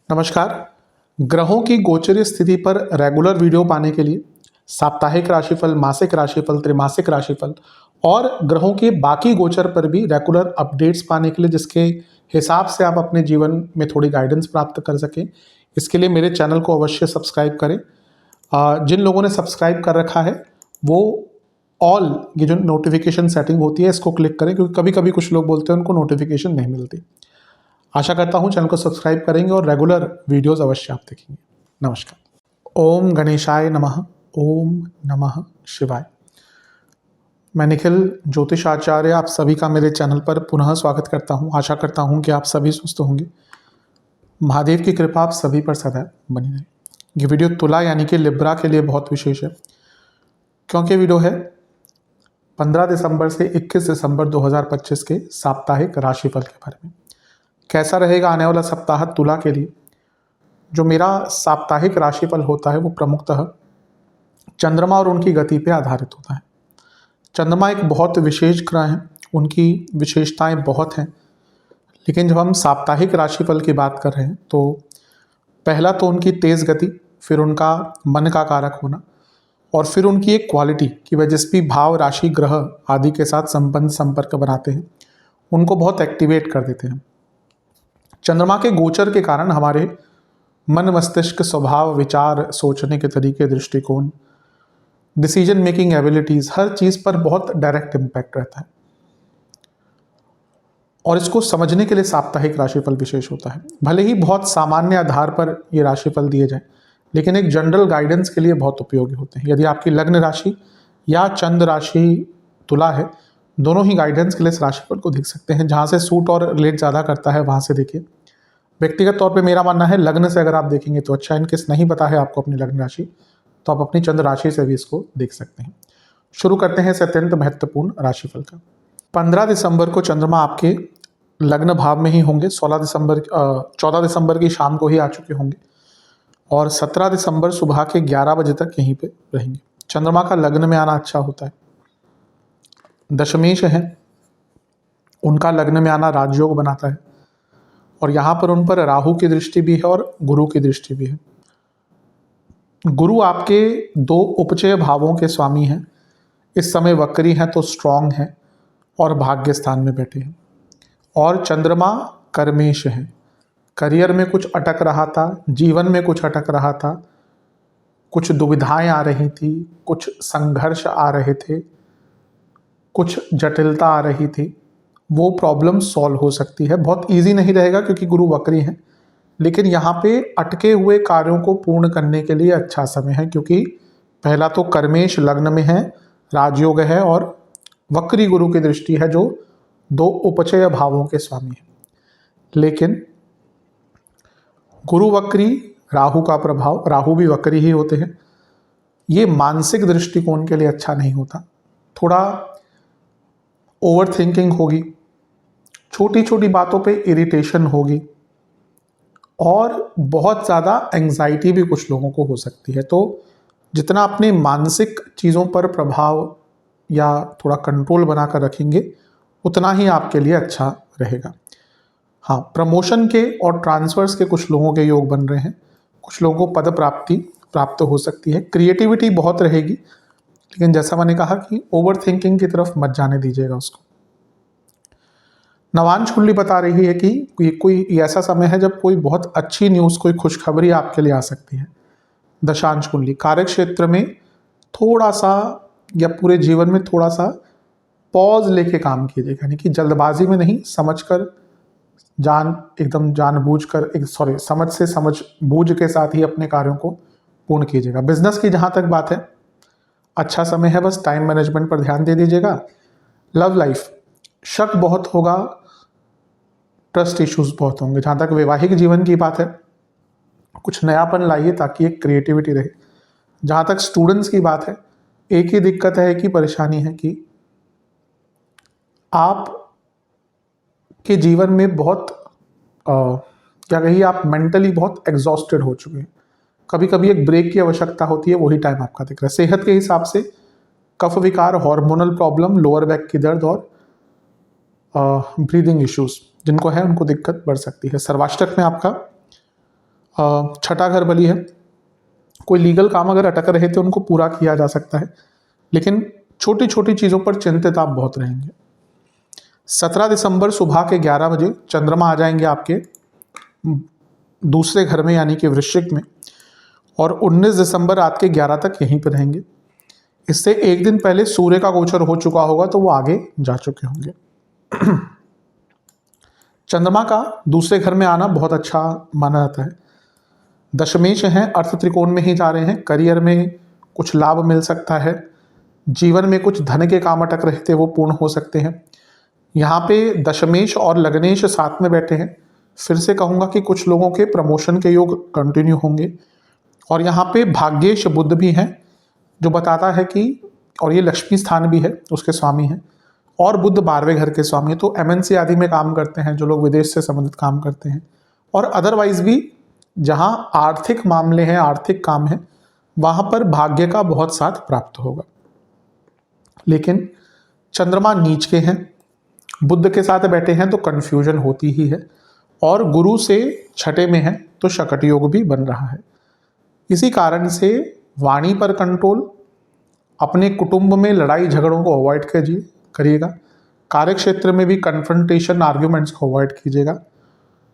नमस्कार। ग्रहों की गोचरीय स्थिति पर रेगुलर वीडियो पाने के लिए साप्ताहिक राशिफल, मासिक राशिफल, त्रैमासिक राशिफल और ग्रहों के बाकी गोचर पर भी रेगुलर अपडेट्स पाने के लिए, जिसके हिसाब से आप अपने जीवन में थोड़ी गाइडेंस प्राप्त कर सकें, इसके लिए मेरे चैनल को अवश्य सब्सक्राइब करें। जिन लोगों ने सब्सक्राइब कर रखा है वो ऑल ये जो नोटिफिकेशन सेटिंग होती है इसको क्लिक करें, क्योंकि कभी कभी कुछ लोग बोलते हैं उनको नोटिफिकेशन नहीं मिलती। आशा करता हूँ चैनल को सब्सक्राइब करेंगे और रेगुलर वीडियोस अवश्य आप देखेंगे। नमस्कार। ओम गणेशाय नमः। ओम नमः शिवाय। मैं निखिल ज्योतिष आचार्य आप सभी का मेरे चैनल पर पुनः स्वागत करता हूँ। आशा करता हूँ कि आप सभी स्वस्थ होंगे। महादेव की कृपा आप सभी पर सदैव बनी रहे। ये वीडियो तुला यानी कि लिब्रा के लिए बहुत विशेष है, क्योंकि वीडियो है 15 दिसंबर से 21 दिसंबर 2025 के साप्ताहिक राशिफल के बारे में। कैसा रहेगा आने वाला सप्ताह तुला के लिए। जो मेरा साप्ताहिक राशिफल होता है वो प्रमुखतः चंद्रमा और उनकी गति पे आधारित होता है। चंद्रमा एक बहुत विशेष ग्रह है, उनकी विशेषताएं बहुत हैं, लेकिन जब हम साप्ताहिक राशिफल की बात कर रहे हैं तो पहला तो उनकी तेज़ गति, फिर उनका मन का कारक होना, और फिर उनकी एक क्वालिटी कि वह जिस भी भाव, राशि, ग्रह आदि के साथ संबंध संपर्क बनाते हैं उनको बहुत एक्टिवेट कर देते हैं। चंद्रमा के गोचर के कारण हमारे मन, मस्तिष्क, स्वभाव, विचार, सोचने के तरीके, दृष्टिकोण, डिसीजन मेकिंग एबिलिटीज, हर चीज पर बहुत डायरेक्ट इम्पैक्ट रहता है। और इसको समझने के लिए साप्ताहिक राशिफल विशेष होता है। भले ही बहुत सामान्य आधार पर ये राशिफल दिए जाए, लेकिन एक जनरल गाइडेंस के लिए बहुत उपयोगी होते हैं। यदि आपकी लग्न राशि या चंद्र राशि तुला है, दोनों ही गाइडेंस के लिए इस राशिफल को देख सकते हैं। जहाँ से सूट और रिलेट ज़्यादा करता है वहाँ से देखिए। व्यक्तिगत तौर पे मेरा मानना है लग्न से अगर आप देखेंगे तो अच्छा। इनकेस नहीं पता है आपको अपनी लग्न राशि, तो आप अपनी चंद्र राशि से भी इसको देख सकते हैं। शुरू करते हैं इस अत्यंत महत्वपूर्ण राशिफल का। 15 दिसंबर को चंद्रमा आपके लग्न भाव में ही होंगे। 14 दिसंबर की शाम को ही आ चुके होंगे और 17 दिसंबर सुबह के 11 बजे तक यहीं पे रहेंगे। चंद्रमा का लग्न में आना अच्छा होता है। दशमेश है, उनका लग्न में आना राजयोग बनाता है, और यहाँ पर उन पर राहु की दृष्टि भी है और गुरु की दृष्टि भी है। गुरु आपके 2 उपचय भावों के स्वामी हैं। इस समय वक्री हैं तो स्ट्रांग हैं और भाग्य स्थान में बैठे हैं। और चंद्रमा कर्मेश हैं। करियर में कुछ अटक रहा था, जीवन में कुछ अटक रहा था, कुछ दुविधाएं आ रही थी, कुछ संघर्ष आ रहे थे, कुछ जटिलता आ रही थी, वो प्रॉब्लम सॉल्व हो सकती है। बहुत इजी नहीं रहेगा क्योंकि गुरु वक्री हैं, लेकिन यहाँ पे अटके हुए कार्यों को पूर्ण करने के लिए अच्छा समय है, क्योंकि पहला तो कर्मेश लग्न में है, राजयोग है, और वक्री गुरु की दृष्टि है जो 2 उपचय भावों के स्वामी है। लेकिन गुरु वक्री, राहु का प्रभाव, राहु भी वक्री ही होते हैं, ये मानसिक दृष्टिकोण के लिए अच्छा नहीं होता। थोड़ा ओवर थिंकिंग होगी, छोटी छोटी बातों पे इरिटेशन होगी, और बहुत ज़्यादा एंग्जाइटी भी कुछ लोगों को हो सकती है। तो जितना अपने मानसिक चीज़ों पर प्रभाव या थोड़ा कंट्रोल बनाकर रखेंगे उतना ही आपके लिए अच्छा रहेगा। हाँ, प्रमोशन के और ट्रांसफर्स के कुछ लोगों के योग बन रहे हैं। कुछ लोगों को पद प्राप्ति प्राप्त हो सकती है। क्रिएटिविटी बहुत रहेगी, लेकिन जैसा मैंने कहा कि ओवर थिंकिंग की तरफ मत जाने दीजिएगा उसको। नवांश कुंडली बता रही है कि कोई ऐसा समय है जब कोई बहुत अच्छी न्यूज़, कोई खुशखबरी आपके लिए आ सकती है। दशांश कुंडली कार्य क्षेत्र में थोड़ा सा या पूरे जीवन में थोड़ा सा पॉज लेके काम कीजिएगा, यानी कि जल्दबाजी में नहीं, समझकर, एकदम जानबूझकर, समझ से समझ बूझ के साथ ही अपने कार्यों को पूर्ण कीजिएगा। बिजनेस की जहाँ तक बात है, अच्छा समय है, बस टाइम मैनेजमेंट पर ध्यान दे दीजिएगा। लव लाइफ शक बहुत होगा, ट्रस्ट इश्यूज बहुत होंगे। जहाँ तक वैवाहिक जीवन की बात है, कुछ नयापन लाइए ताकि एक क्रिएटिविटी रहे। जहाँ तक स्टूडेंट्स की बात है, एक ही दिक्कत है, एक ही परेशानी है कि आप के जीवन में बहुत क्या कहिए, आप मेंटली बहुत एग्जॉस्टेड हो चुके हैं। कभी कभी एक ब्रेक की आवश्यकता होती है, वही टाइम आपका दिख रहा है। सेहत के हिसाब से कफ विकार, हार्मोनल प्रॉब्लम, लोअर बैक की दर्द और ब्रीदिंग इश्यूज, जिनको है उनको दिक्कत बढ़ सकती है। सर्वाष्टक में आपका छठा घर बली है। कोई लीगल काम अगर अटक रहे थे उनको पूरा किया जा सकता है, लेकिन छोटी छोटी चीज़ों पर चिंतित आप बहुत रहेंगे। 17 दिसंबर सुबह के 11 बजे चंद्रमा आ जाएंगे आपके दूसरे घर में यानी कि वृश्चिक में, और 19 दिसंबर रात के 11 तक यहीं पर रहेंगे। इससे एक दिन पहले सूर्य का गोचर हो चुका होगा तो वो आगे जा चुके होंगे। चंद्रमा का दूसरे घर में आना बहुत अच्छा माना जाता है। दशमेश हैं, अर्थ त्रिकोण में ही जा रहे हैं। करियर में कुछ लाभ मिल सकता है। जीवन में कुछ धन के काम अटक रहे थे वो पूर्ण हो सकते हैं। यहाँ पे दशमेश और लग्नेश साथ में बैठे हैं। फिर से कहूँगा कि कुछ लोगों के प्रमोशन के योग कंटिन्यू होंगे। और यहाँ पे भाग्येश बुध भी हैं, जो बताता है कि, और ये लक्ष्मी स्थान भी है उसके स्वामी हैं, और बुध 12वें घर के स्वामी है। तो MNC आदि में काम करते हैं जो लोग विदेश से संबंधित काम करते हैं, और अदरवाइज भी जहाँ आर्थिक मामले हैं, आर्थिक काम है, वहाँ पर भाग्य का बहुत साथ प्राप्त होगा। लेकिन चंद्रमा नीच के हैं, बुध के साथ बैठे हैं तो कन्फ्यूजन होती ही है, और गुरु से छठे में है तो शकट योग भी बन रहा है। इसी कारण से वाणी पर कंट्रोल, अपने कुटुंब में लड़ाई झगड़ों को अवॉइड करिएगा। कार्य क्षेत्र में भी कन्फ्रंटेशन, आर्ग्यूमेंट्स को अवॉइड कीजिएगा।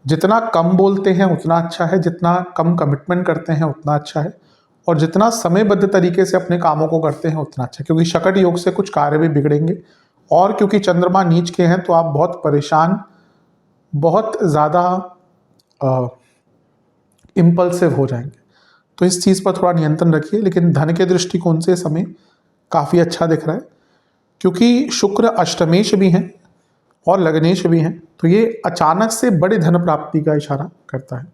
जितना कम बोलते हैं उतना अच्छा है, जितना कम कमिटमेंट करते हैं उतना अच्छा है, और जितना समयबद्ध तरीके से अपने कामों को करते हैं उतना अच्छा है, क्योंकि शकट योग से कुछ कार्य भी बिगड़ेंगे। और क्योंकि चंद्रमा नीच के हैं तो आप बहुत परेशान, बहुत ज़्यादा इम्पल्सिव हो जाएंगे। तो इस चीज़ पर थोड़ा नियंत्रण रखिए। लेकिन धन के दृष्टिकोण से समय काफ़ी अच्छा दिख रहा है, क्योंकि शुक्र अष्टमेश भी हैं और लग्नेश भी हैं, तो ये अचानक से बड़ी धन प्राप्ति का इशारा करता है।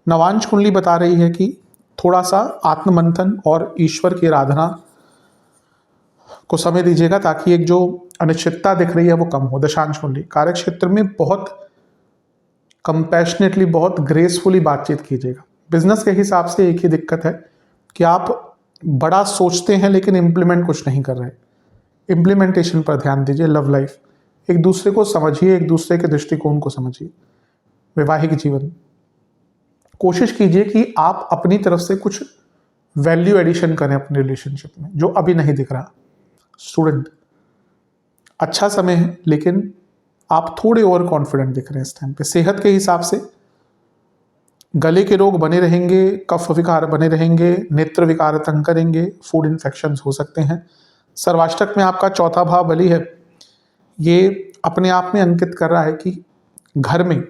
नवांश कुंडली बता रही है कि थोड़ा सा आत्ममंथन और ईश्वर की आराधना को समय दीजिएगा, ताकि एक जो अनिश्चितता दिख रही है वो कम हो। दशांश कुंडली कार्य क्षेत्र में बहुत कंपैशनेटली, बहुत ग्रेसफुली बातचीत कीजिएगा। बिजनेस के हिसाब से एक ही दिक्कत है कि आप बड़ा सोचते हैं लेकिन इम्प्लीमेंट कुछ नहीं कर रहे। इम्प्लीमेंटेशन पर ध्यान दीजिए। लव लाइफ, एक दूसरे को समझिए, एक दूसरे के दृष्टिकोण को समझिए। वैवाहिक जीवन, कोशिश कीजिए कि आप अपनी तरफ से कुछ वैल्यू एडिशन करें अपने रिलेशनशिप में, जो अभी नहीं दिख रहा। स्टूडेंट, अच्छा समय है लेकिन आप थोड़े ओवर कॉन्फिडेंट दिख रहे हैं इस टाइम पे। सेहत के हिसाब से गले के रोग बने रहेंगे, कफ विकार बने रहेंगे, नेत्र विकार तंग करेंगे, फूड इन्फेक्शंस हो सकते हैं। सर्वाष्टक में आपका चौथा भाव बली है, ये अपने आप में अंकित कर रहा है कि घर में,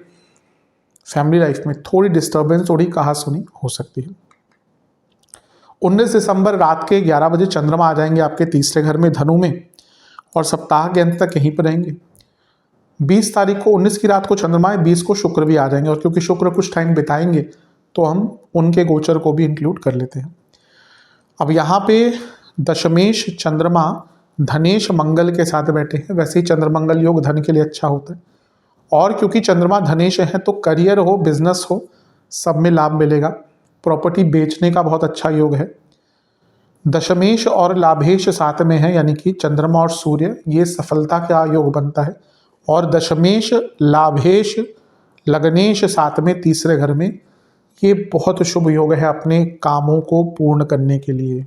फैमिली लाइफ में थोड़ी डिस्टर्बेंस, थोड़ी कहासुनी हो सकती है। 19 दिसंबर रात के 11 बजे चंद्रमा आ जाएंगे आपके तीसरे घर में धनु में, और सप्ताह के अंत तक यहीं पर रहेंगे। 20 तारीख को, 19 की रात को चंद्रमा है, 20 को शुक्र भी आ जाएंगे, और क्योंकि शुक्र कुछ टाइम बिताएंगे तो हम उनके गोचर को भी इंक्लूड कर लेते हैं। अब यहाँ पे दशमेश चंद्रमा धनेश मंगल के साथ बैठे हैं। वैसे ही चंद्रमंगल योग धन के लिए अच्छा होता है, और क्योंकि चंद्रमा धनेश है तो करियर हो, बिजनेस हो, सब में लाभ मिलेगा। प्रॉपर्टी बेचने का बहुत अच्छा योग है। दशमेश और लाभेश साथ में है, यानी कि चंद्रमा और सूर्य, ये सफलता का योग बनता है। और दशमेश, लाभेश, लग्नेश साथ में तीसरे घर में, ये बहुत शुभ योग है अपने कामों को पूर्ण करने के लिए।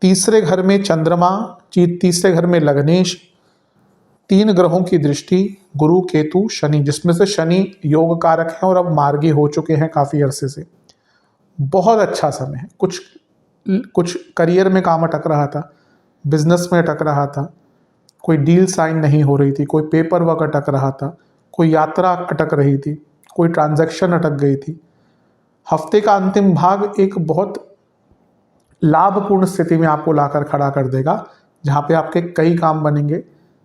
तीसरे घर में चंद्रमा, तीसरे घर में लग्नेश, 3 ग्रहों की दृष्टि, गुरु, केतु, शनि, जिसमें से शनि योग कारक है और अब मार्गी हो चुके हैं काफ़ी अरसे से। बहुत अच्छा समय है। कुछ करियर में काम अटक रहा था, बिजनेस में अटक रहा था, कोई डील साइन नहीं हो रही थी, कोई पेपर वर्क अटक रहा था, कोई यात्रा अटक रही थी, कोई ट्रांजैक्शन अटक गई थी। हफ्ते का अंतिम भाग एक बहुत लाभपूर्ण स्थिति में आपको लाकर खड़ा कर देगा, जहाँ पे आपके कई काम बनेंगे।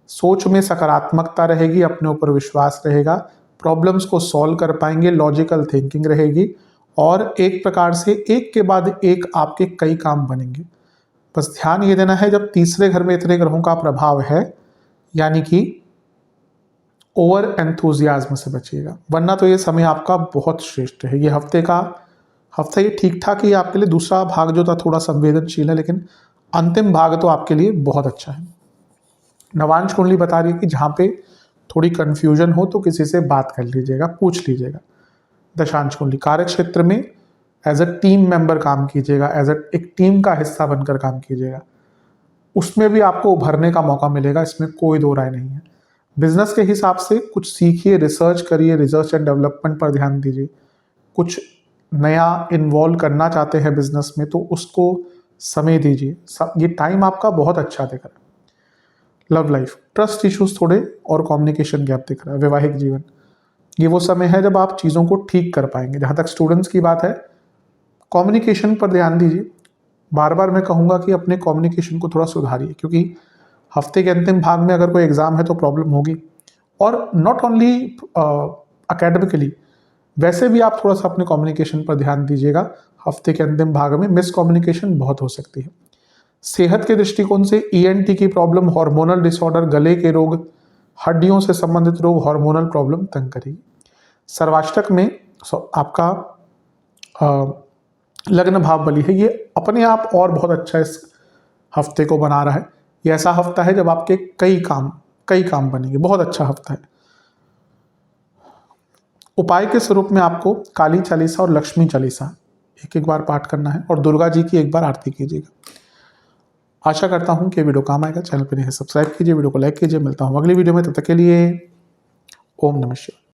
सोच में सकारात्मकता रहेगी, अपने ऊपर विश्वास रहेगा, प्रॉब्लम्स को सॉल्व कर पाएंगे, लॉजिकल थिंकिंग रहेगी, और एक प्रकार से एक के बाद एक आपके कई काम बनेंगे। बस ध्यान ये देना है, जब तीसरे घर में इतने ग्रहों का प्रभाव है, यानी कि ओवर एंथुजियाज्म से बचिएगा, वरना तो ये समय आपका बहुत श्रेष्ठ है। ये हफ्ता ये ठीक ठाक ही आपके लिए। दूसरा भाग जो था थोड़ा संवेदनशील है, लेकिन अंतिम भाग तो आपके लिए बहुत अच्छा है। नवांश कुंडली बता रही है कि जहाँ पे थोड़ी कन्फ्यूजन हो तो किसी से बात कर लीजिएगा, पूछ लीजिएगा। दशांश कुंडली कार्य क्षेत्र में एज अ टीम मेंबर काम कीजिएगा, एज अ एक टीम का हिस्सा बनकर काम कीजिएगा, उसमें भी आपको उभरने का मौका मिलेगा, इसमें कोई दो राय नहीं है। बिजनेस के हिसाब से कुछ सीखिए, रिसर्च करिए, रिसर्च एंड डेवलपमेंट पर ध्यान दीजिए। कुछ नया इन्वॉल्व करना चाहते हैं बिजनेस में तो उसको समय दीजिए। ये टाइम आपका बहुत अच्छा दिख रहा है। लव लाइफ, ट्रस्ट इश्यूज थोड़े और कम्युनिकेशन गैप दिख रहा है। वैवाहिक जीवन, ये वो समय है जब आप चीज़ों को ठीक कर पाएंगे। जहाँ तक स्टूडेंट्स की बात है, कम्युनिकेशन पर ध्यान दीजिए। बार बार मैं कहूँगा कि अपने कम्युनिकेशन को थोड़ा सुधारिए, क्योंकि हफ्ते के अंतिम भाग में अगर कोई एग्ज़ाम है तो प्रॉब्लम होगी। और नॉट ओनली अकेडमिकली, वैसे भी आप थोड़ा सा अपने कम्युनिकेशन पर ध्यान दीजिएगा। हफ्ते के अंतिम भाग में मिस कम्युनिकेशन बहुत हो सकती है। सेहत के दृष्टिकोण से ईएनटी की प्रॉब्लम, हार्मोनल डिसऑर्डर, गले के रोग, हड्डियों से संबंधित रोग, हार्मोनल प्रॉब्लम तंग करेगी। सर्वाष्टक में आपका लग्न भाव बली है, ये अपने आप और बहुत अच्छा इस हफ्ते को बना रहा है। ये ऐसा हफ्ता है जब आपके कई काम बनेंगे। बहुत अच्छा हफ्ता है। उपाय के स्वरूप में आपको काली चालीसा और लक्ष्मी चालीसा एक एक बार पाठ करना है और दुर्गा जी की एक बार आरती कीजिएगा। आशा करता हूं कि वीडियो काम आएगा। चैनल पर नहीं है सब्सक्राइब कीजिए, वीडियो को लाइक कीजिए। मिलता हूं अगली वीडियो में, तब तक के लिए ओम नमः शिवाय।